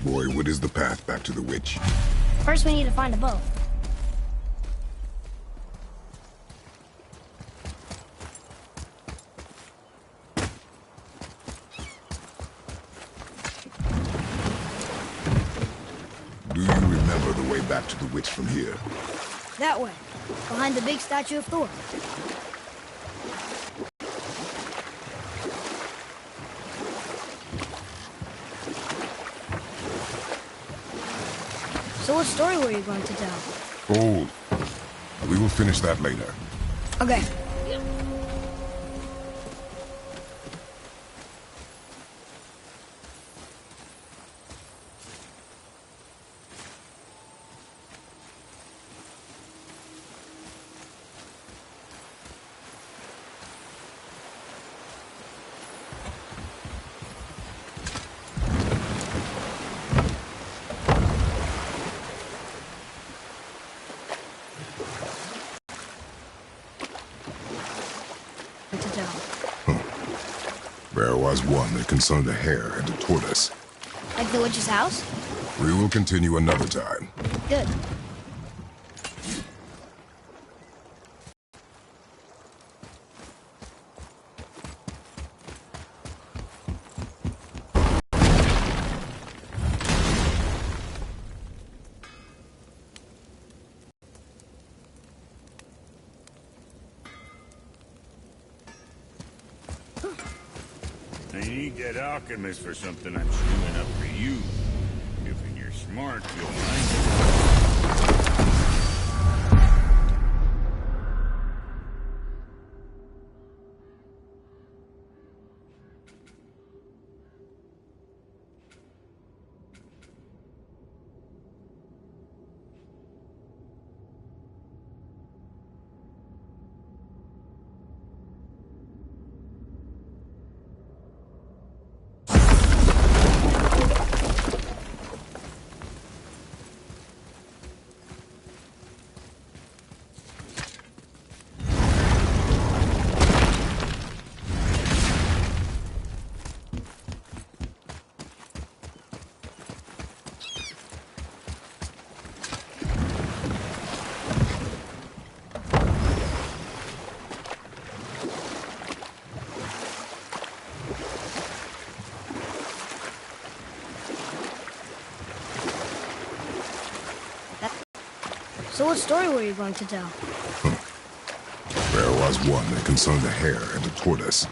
Boy, what is the path back to the witch? First we need to find a boat. Do you remember the way back to the witch from here? That way, behind the big statue of Thor. So what story were you going to tell? Old. We will finish that later. Okay. To tell. There was one that concerned a hare and a tortoise. Like the witch's house? We will continue another time. Good. I need that alchemist for something I'm screwing up for you. If you're smart, you'll mind it. So what story were you going to tell? There was one that concerned a hare and a tortoise.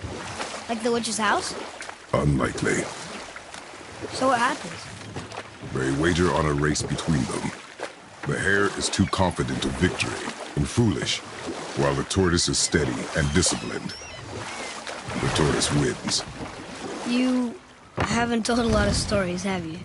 Like the witch's house? Unlikely. So what happens? They wager on a race between them. The hare is too confident of victory and foolish, while the tortoise is steady and disciplined. The tortoise wins. You haven't told a lot of stories, have you?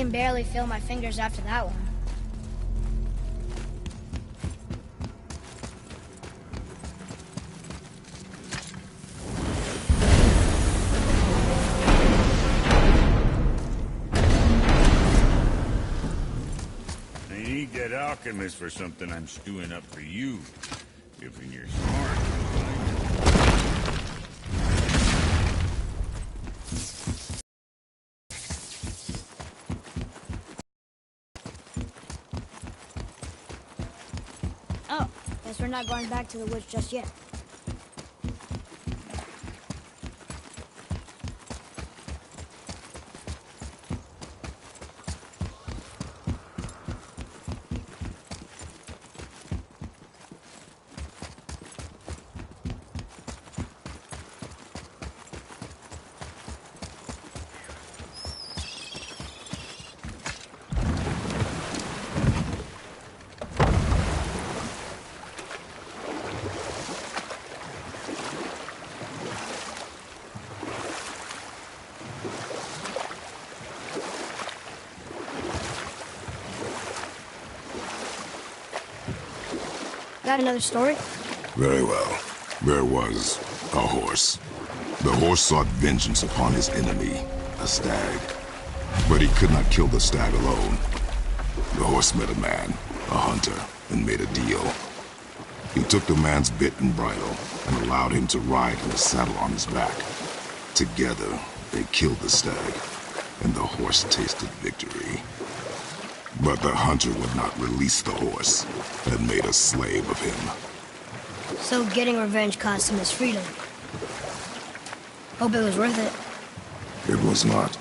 can barely feel my fingers after that one. I need that alchemist for something I'm stewing up for you. If you're smart, you'll find it. Oh, guess we're not going back to the woods just yet. Got another story? Very well. There was a horse. The horse sought vengeance upon his enemy, a stag. But he could not kill the stag alone. The horse met a man, a hunter, and made a deal. He took the man's bit and bridle and allowed him to ride in a saddle on his back. Together, they killed the stag, and the horse tasted victory. But the hunter would not release the horse and made a slave of him. So getting revenge cost him his freedom. Hope it was worth it. It was not.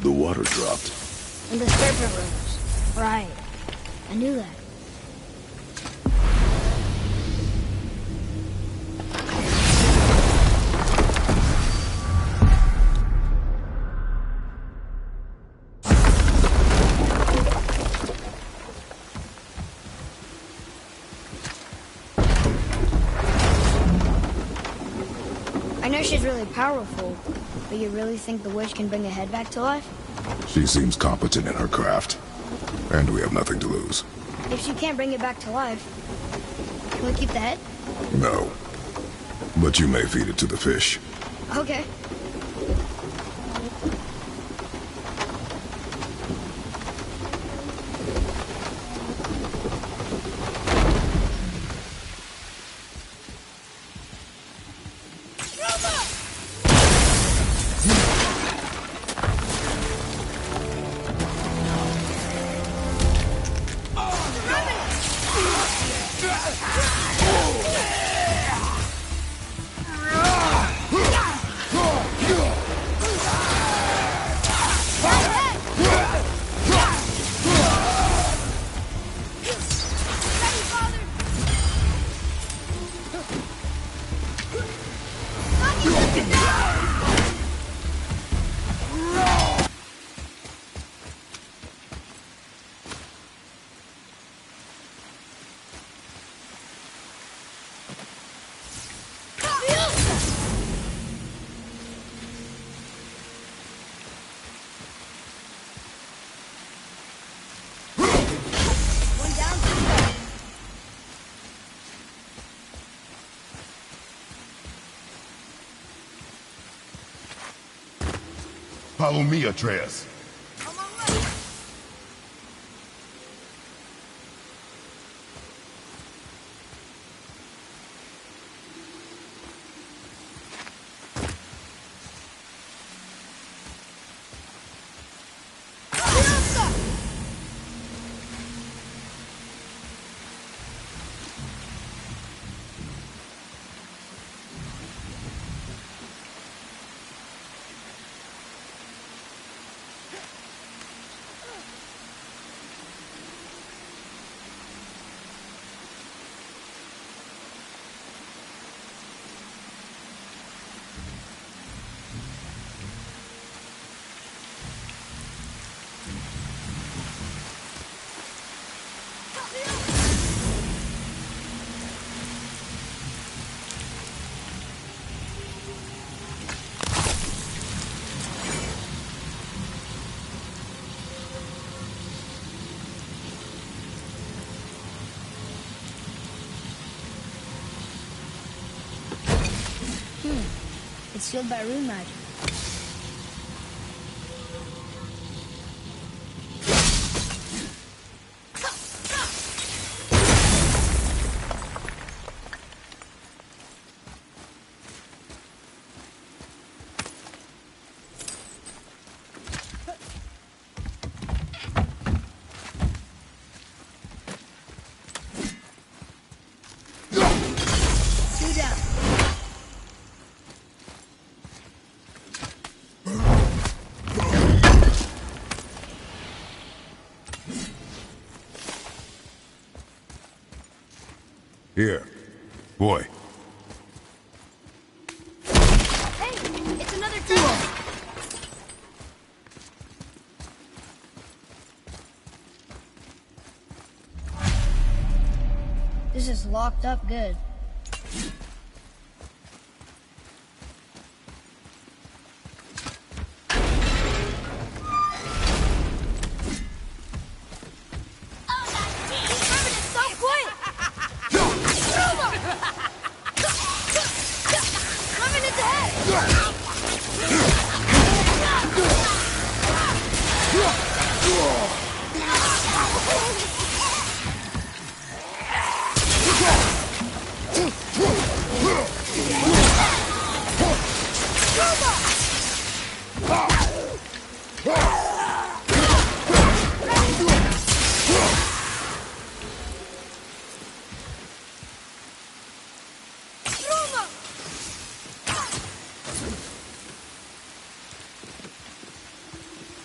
The water dropped. And the serpent rose. Right. I knew that. I know she's really powerful, but you really think the witch can bring a head back to life? She seems competent in her craft, and we have nothing to lose. If she can't bring it back to life, can we keep the head? No. But you may feed it to the fish. Okay. Follow me, Atreus. it's sealed by rune magic. Here. Boy. Hey! It's another turtle! This is locked up good.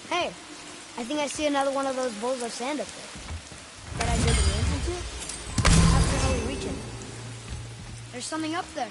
Hey, I think I see another one of those bowls of sand up there. That I did the range into? How the hell are we reaching? There's something up there.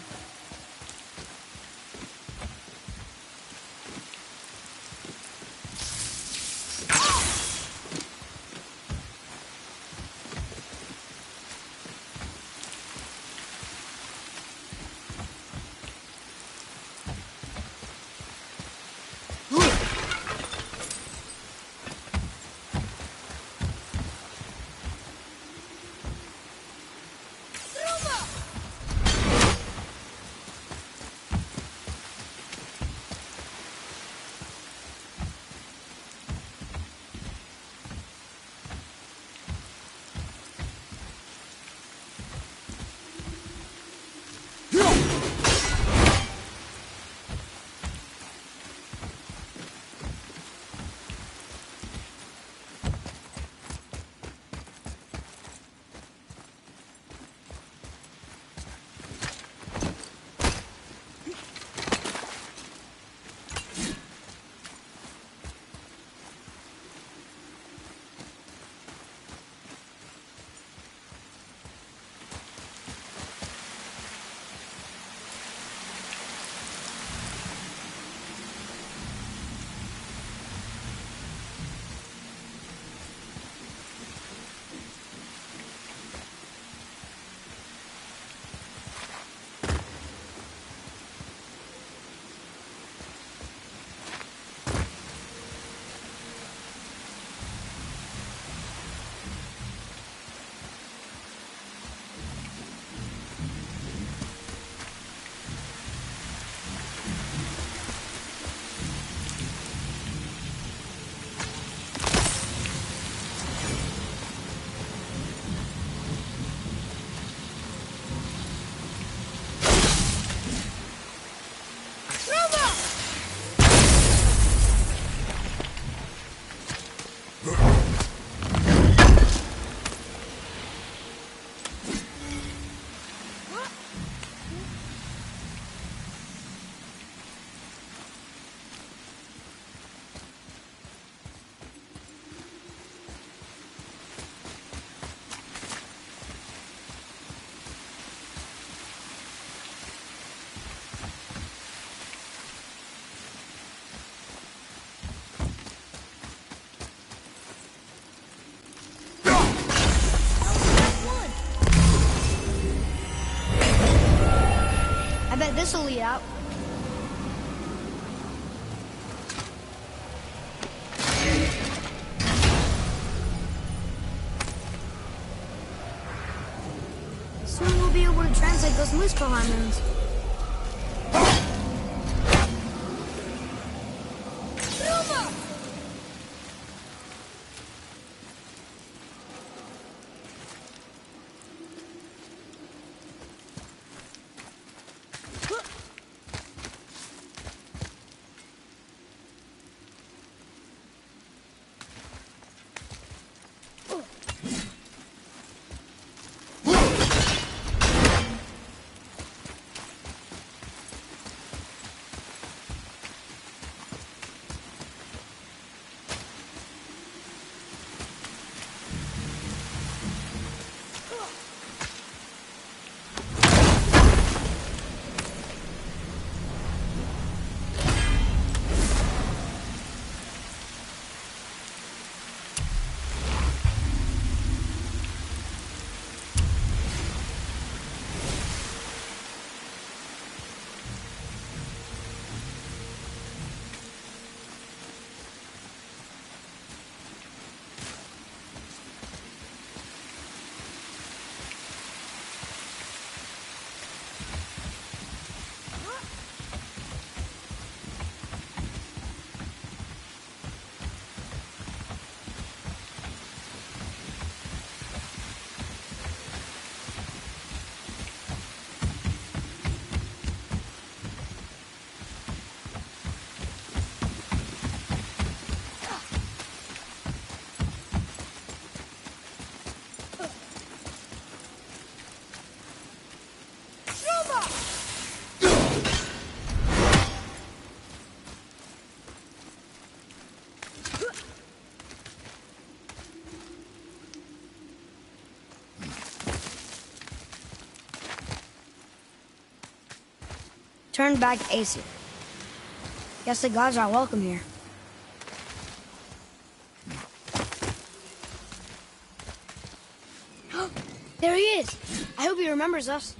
I bet this'll lead out. Soon we'll be able to translate those Muspelheim runes. turned back to Aesir. Guess the gods are welcome here. There he is! I hope he remembers us.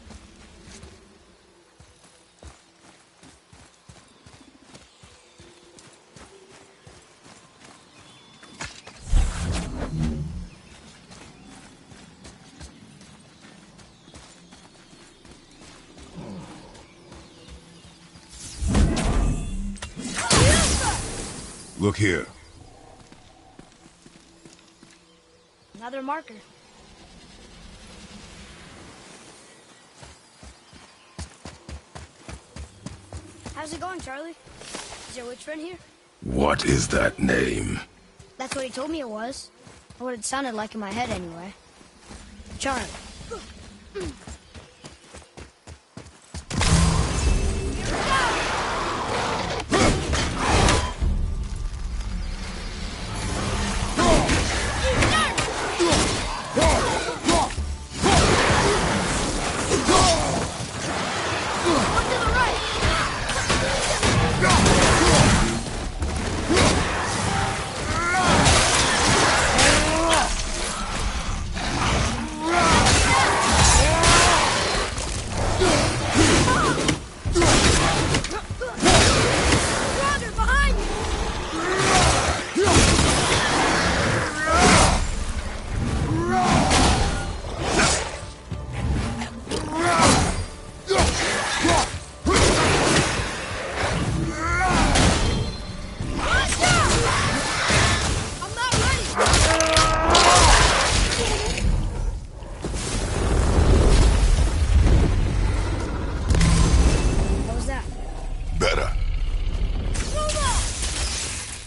Look here. Another marker. How's it going, Charlie? Is your witch friend here? What is that name? That's what he told me it was. Or what it sounded like in my head, anyway. Charlie.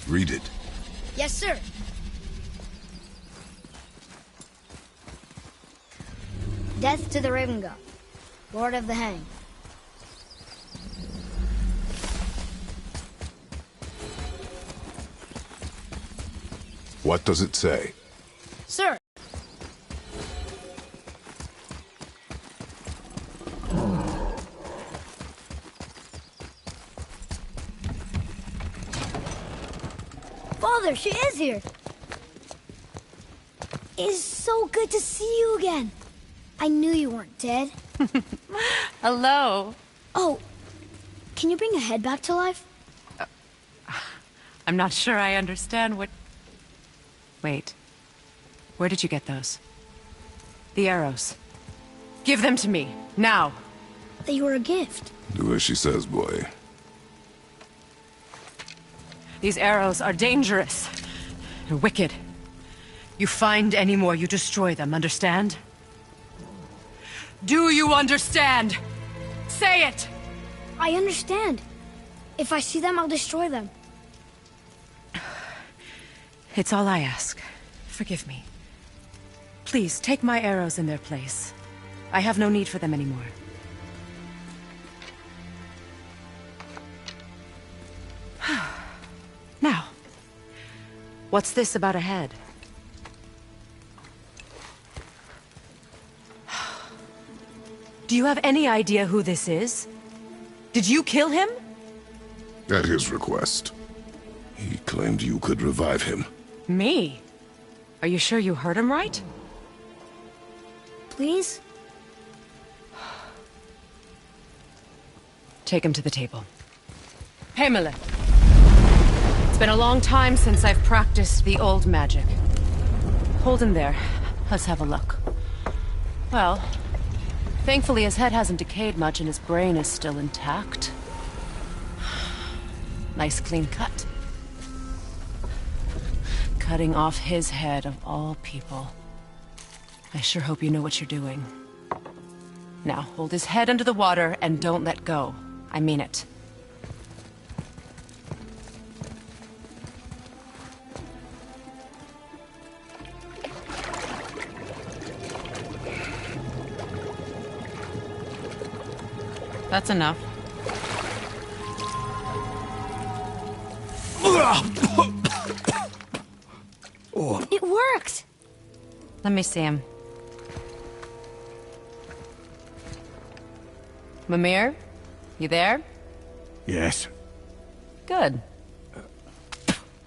Read it. Yes, sir. Death to the Raven God, Lord of the Hang. What does it say? Sir. Father, she is here. It's so good to see you again. I knew you weren't dead. Hello. Oh, can you bring a head back to life? I'm not sure I understand what... Wait. Where did you get those? The arrows. Give them to me, now. They were a gift. Do as she says, boy. These arrows are dangerous. They're wicked. You find any more, you destroy them, understand? Do you understand? Say it! I understand. If I see them, I'll destroy them. It's all I ask. Forgive me. Please, take my arrows in their place. I have no need for them anymore. Now, what's this about a head? Do you have any idea who this is? Did you kill him? At his request. He claimed you could revive him. Me? Are you sure you heard him right? Please? Take him to the table. Heimele. It's been a long time since I've practiced the old magic. Hold him there. Let's have a look. Well, thankfully his head hasn't decayed much and his brain is still intact. Nice clean cut. Cutting off his head of all people. I sure hope you know what you're doing. Now, hold his head under the water and don't let go. I mean it. That's enough. It worked! Let me see him. Mimir? You there? Yes. Good.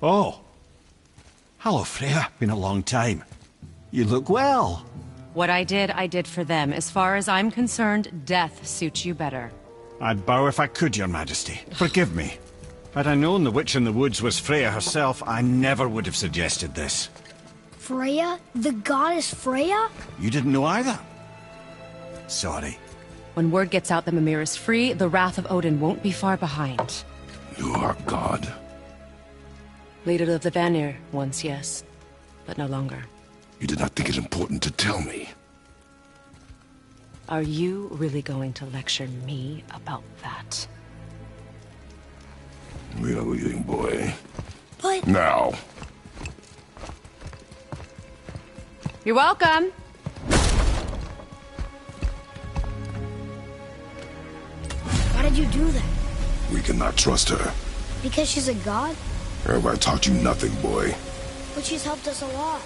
Oh. Hello, Freya. Been a long time. You look well. What I did for them. As far as I'm concerned, death suits you better. I'd bow if I could, Your Majesty. Forgive me. Had I known the witch in the woods was Freya herself, I never would have suggested this. Freya? The goddess Freya? You didn't know either? Sorry. When word gets out that Mimir is free, the wrath of Odin won't be far behind. You are God. Leader of the Vanir, once yes, but no longer. You did not think it important to tell me. Are you really going to lecture me about that? We are leaving, boy. But... Now. You're welcome. Why did you do that? We cannot trust her. Because she's a god? Have I taught you nothing, boy? But she's helped us a lot.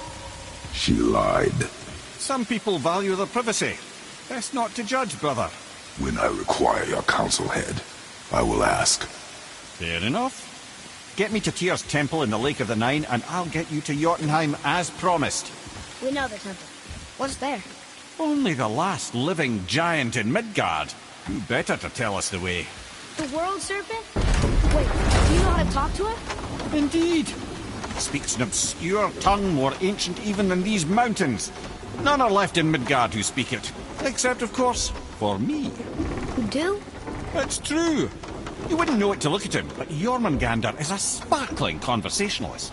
She lied. Some people value their privacy. Best not to judge, brother. When I require your council head, I will ask. Fair enough. Get me to Tyr's temple in the Lake of the Nine, and I'll get you to Jotunheim as promised. We know the temple. What's there? Only the last living giant in Midgard. Who better to tell us the way? The world serpent? Wait, do you know how to talk to her? Indeed. Speaks an obscure tongue more ancient even than these mountains. None are left in Midgard who speak it. Except, of course, for me. You do? It's true. You wouldn't know it to look at him, but Jormungandr is a sparkling conversationalist.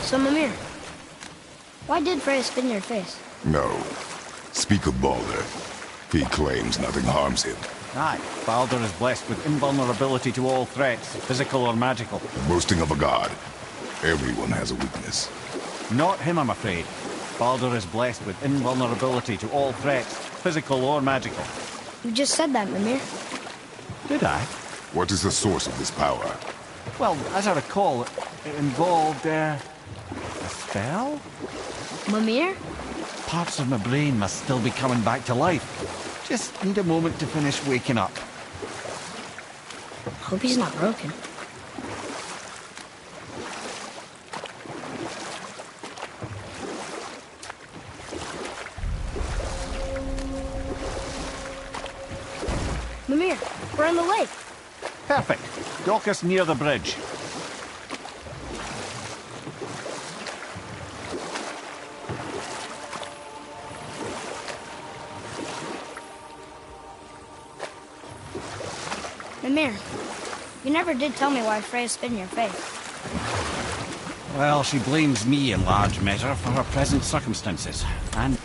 So, Mimir, why did Freya spit in your face? No. Speak of Baldur. He claims nothing harms him. Aye, Baldur is blessed with invulnerability to all threats, physical or magical. Boasting of a god. Everyone has a weakness. Not him, I'm afraid. Baldur is blessed with invulnerability to all threats, physical or magical. You just said that, Mimir. Did I? What is the source of this power? Well, as I recall, it involved, a spell? Mimir? Parts of my brain must still be coming back to life. Just need a moment to finish waking up. Hope he's not broken. Mimir, we're on the lake. Perfect. Dock us near the bridge. Mimir, you never did tell me why Freya spit in your face. Well, she blames me in large measure for her present circumstances. And...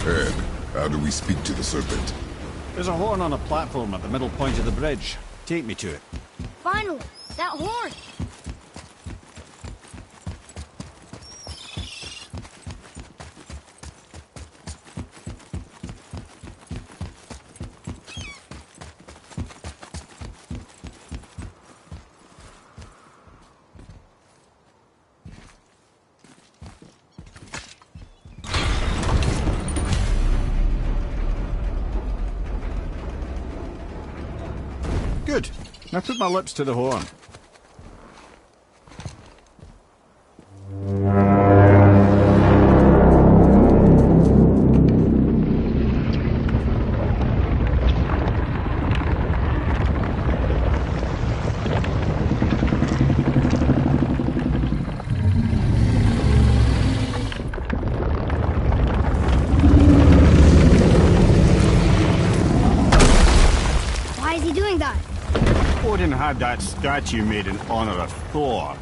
Ed, how do we speak to the serpent? There's a horn on a platform at the middle point of the bridge. Take me to it. Finally, that horn! Good. Now put my lips to the horn. had that statue made in honor of Thor.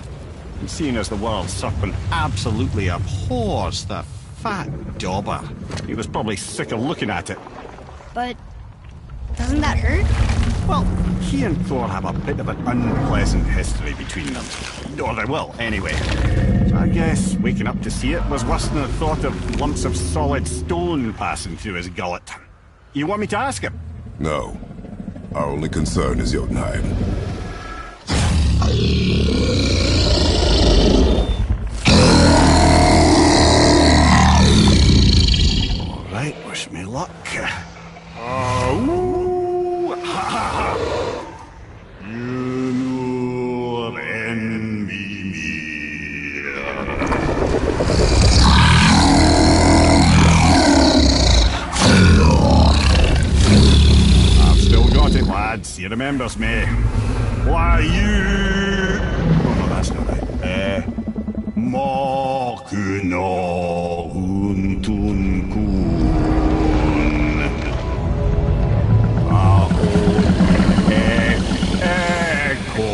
And seeing as the world serpent absolutely abhors the fat dauber, he was probably sick of looking at it. But doesn't that hurt? Well, he and Thor have a bit of an unpleasant history between them. Or they will, anyway. So I guess waking up to see it was worse than the thought of lumps of solid stone passing through his gullet. You want me to ask him? No. Our only concern is Jotunheim. All right, wish me luck. Oh, ha ha ha! You envy me. I've still got it, lads. He remembers me. Why you? Oh no, that's not right. Mokuno Huntun Kun. Aho Eko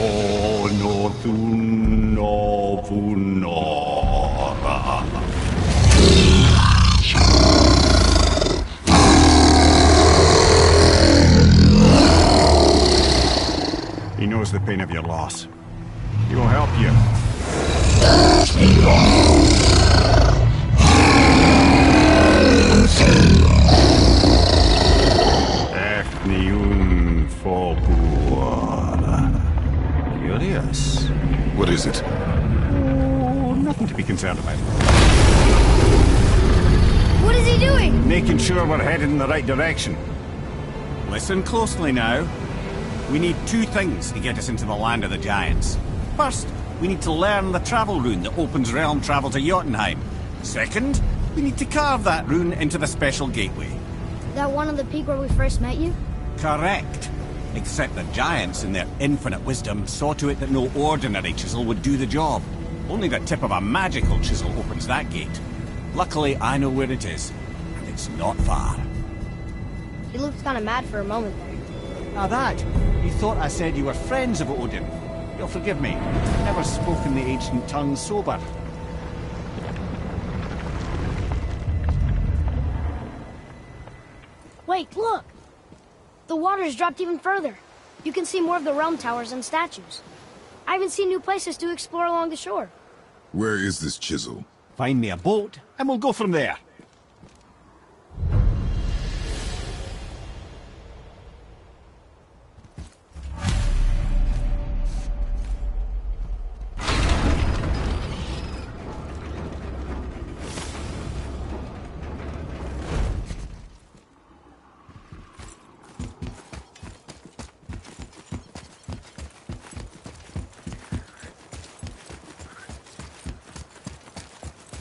no Thun no Funora. He knows the pain of your loss. He will help you. Ethniun Fobuara. Curious. What is it? Oh, nothing to be concerned about. What is he doing? Making sure we're headed in the right direction. Listen closely now. We need two things to get us into the land of the giants. First, we need to learn the travel rune that opens realm travel to Jotunheim. Second, we need to carve that rune into the special gateway. That one on the peak where we first met you? Correct. Except the giants, in their infinite wisdom, saw to it that no ordinary chisel would do the job. Only the tip of a magical chisel opens that gate. Luckily, I know where it is, and it's not far. He looked kind of mad for a moment there. Now that, you thought I said you were friends of Odin. You'll forgive me. Never spoken the ancient tongue sober. Wait, look! The water's dropped even further. You can see more of the realm towers and statues. I even see new places to explore along the shore. Where is this chisel? Find me a boat, and we'll go from there.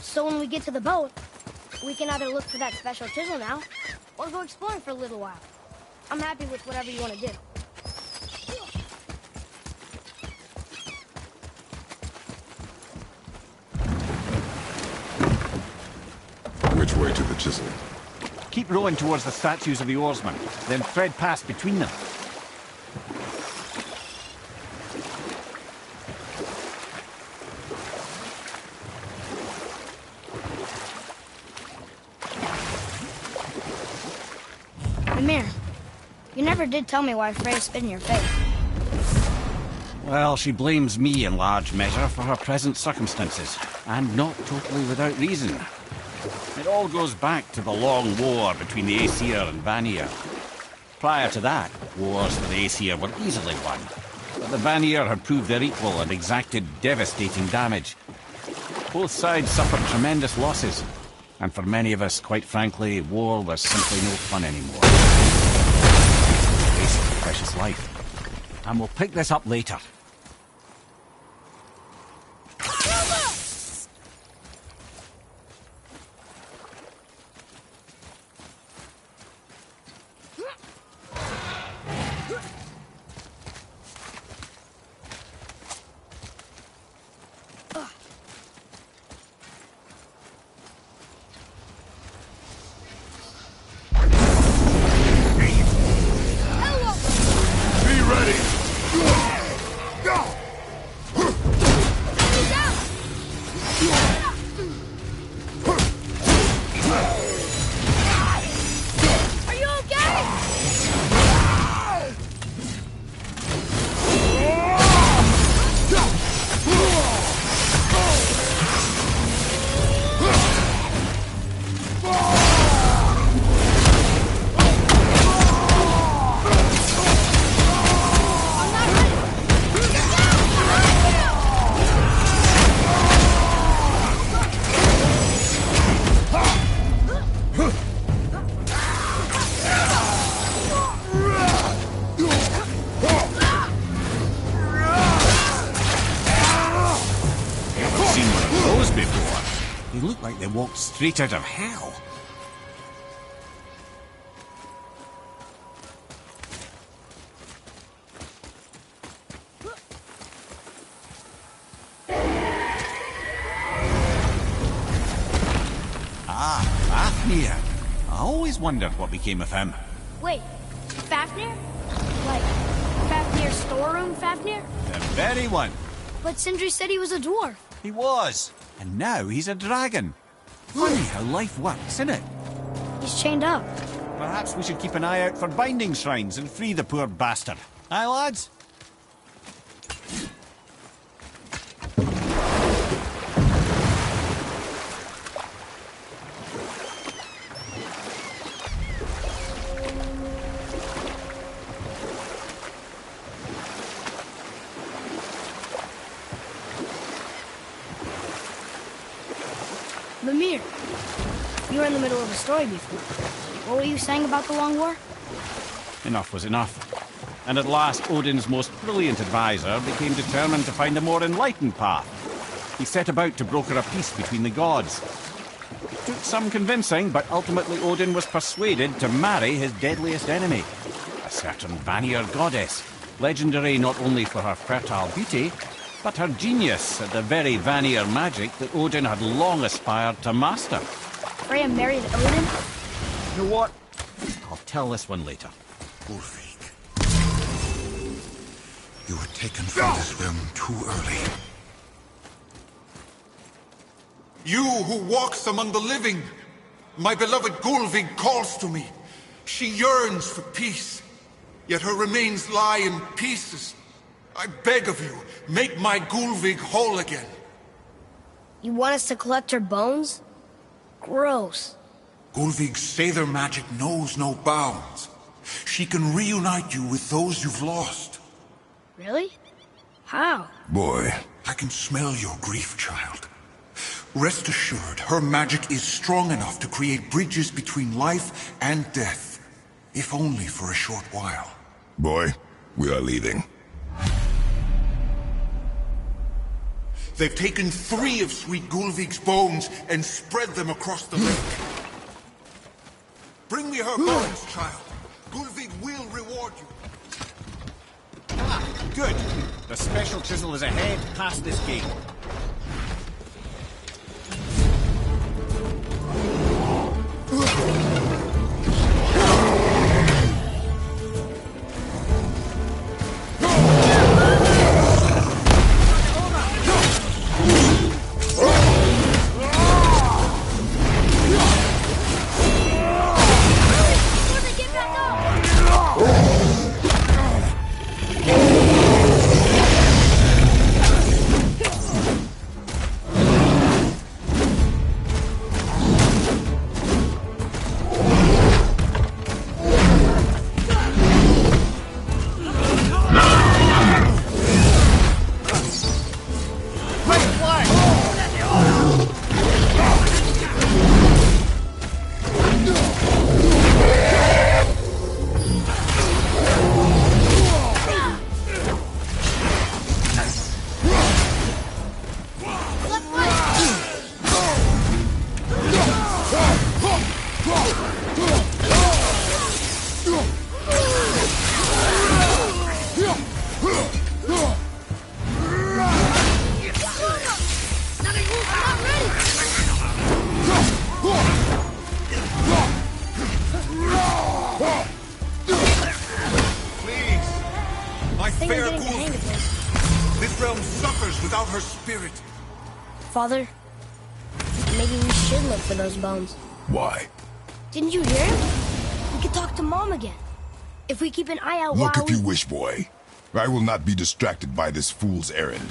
So when we get to the boat, we can either look for that special chisel now, or go exploring for a little while. I'm happy with whatever you want to do. Which way to the chisel? Keep rowing towards the statues of the oarsmen, then thread past between them. Mimir, you never did tell me why Freya spit in your face. Well, she blames me in large measure for her present circumstances, and not totally without reason. It all goes back to the long war between the Aesir and Vanir. Prior to that, wars for the Aesir were easily won, but the Vanir had proved their equal and exacted devastating damage. Both sides suffered tremendous losses, and for many of us, quite frankly, war was simply no fun anymore. Waste of precious life. And we'll pick this up later. smoke straight out of hell. Ah, Fafnir. I always wondered what became of him. Wait, Fafnir? Like, Fafnir's storeroom Fafnir? The very one. But Sindri said he was a dwarf. He was. And now he's a dragon. Funny how life works, isn't it? He's chained up. Perhaps we should keep an eye out for binding shrines and free the poor bastard. Aye, lads? Mimir, you were in the middle of a story before. What were you saying about the Long War? Enough was enough. And at last, Odin's most brilliant advisor became determined to find a more enlightened path. He set about to broker a peace between the gods. It took some convincing, but ultimately Odin was persuaded to marry his deadliest enemy, a certain Vanir goddess, legendary not only for her fertile beauty, but her genius at the very Vanir magic that Odin had long aspired to master. Freya married Odin? You know what? I'll tell this one later. Ulfric, you were taken from this realm too early. You who walks among the living, my beloved Gulvig calls to me. She yearns for peace, yet her remains lie in pieces. I beg of you, make my Gulvig whole again. You want us to collect her bones? Gross. Gulvig's Seidr magic knows no bounds. She can reunite you with those you've lost. Really? How? Boy, I can smell your grief, child. Rest assured, her magic is strong enough to create bridges between life and death, if only for a short while. boy, we are leaving. They've taken 3 of sweet Gulvig's bones and spread them across the lake. Bring me her bones, child. Gulvig will reward you. Ah, good. The special chisel is ahead past this gate. Before they get back up! Left foot! I'm not ready! Please, my I think fair I'm getting the hang of Gulvig. this. This realm suffers without her spirit. Father, maybe we should look for those bones. Why? Didn't you hear him? We could talk to Mom again. If we keep an eye out Look while if you wish, boy. I will not be distracted by this fool's errand.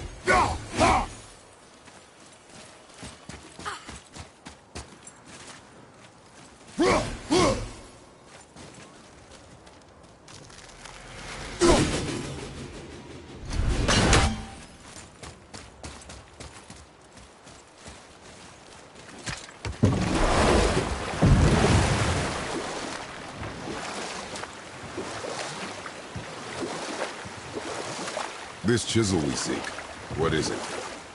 This chisel we seek, what is it?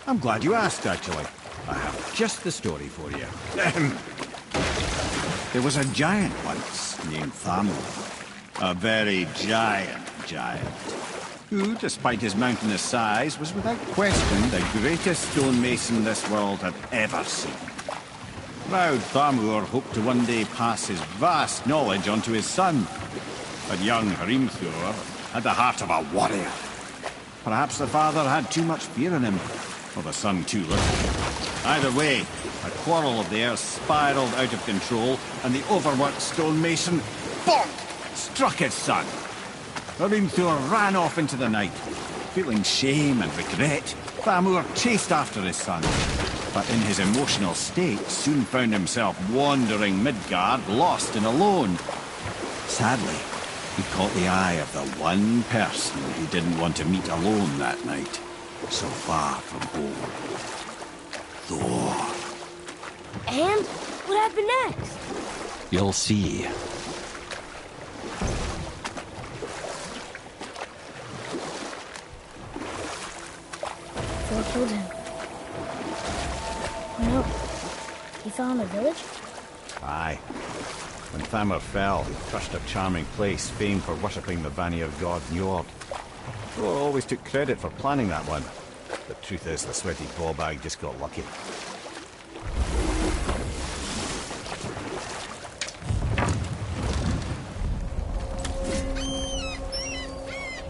I'm glad you asked, actually. I have just the story for you. There was a giant once named Thamur. A very giant, who, despite his mountainous size, was without question the greatest stonemason this world had ever seen. Proud Thamur hoped to one day pass his vast knowledge on to his son. But young Hrimthur had the heart of a warrior. Perhaps the father had too much fear in him, or the son too little. Either way, a quarrel of theirs spiraled out of control, and the overworked stonemason, bonk, struck his son. Hrimthur ran off into the night. Feeling shame and regret, Thamur chased after his son. But in his emotional state, soon found himself wandering Midgard, lost and alone. Sadly, he caught the eye of the one person he didn't want to meet alone that night, so far from home. Thor. And what happened next? You'll see. Thor killed him. Oh no. He fell in the village? Aye. When Thamur fell, he crushed a charming place famed for worshipping the Vanir god Njord. Thor always took credit for planning that one. The truth is, the sweaty ballbag just got lucky.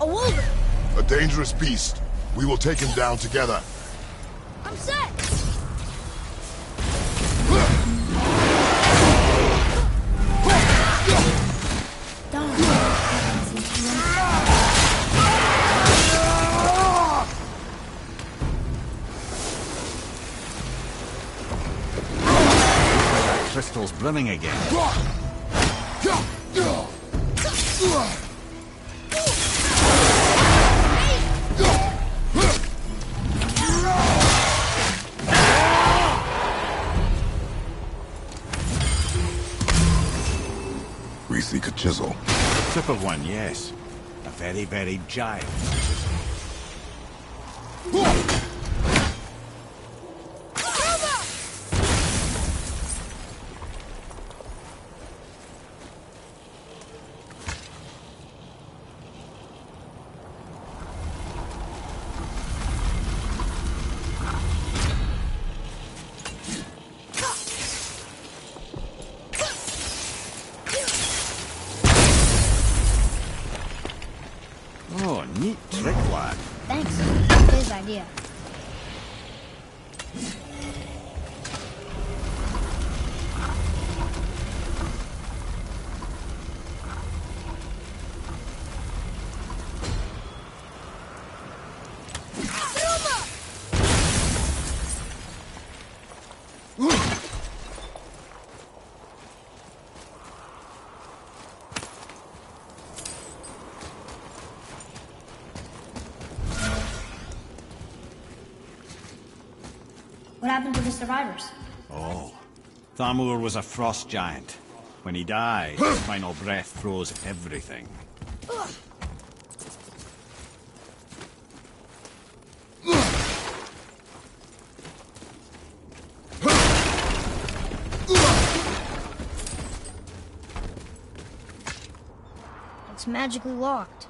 A wolver! A dangerous beast. We will take him down together. I'm set! Crystal's brimming again. We seek a chisel. Tip of one, yes. A very, very giant chisel. Oh, neat trick, lad. Thanks. His idea. What happened to the survivors? Oh, Thamur was a frost giant. When he died, his final breath froze everything. It's magically locked.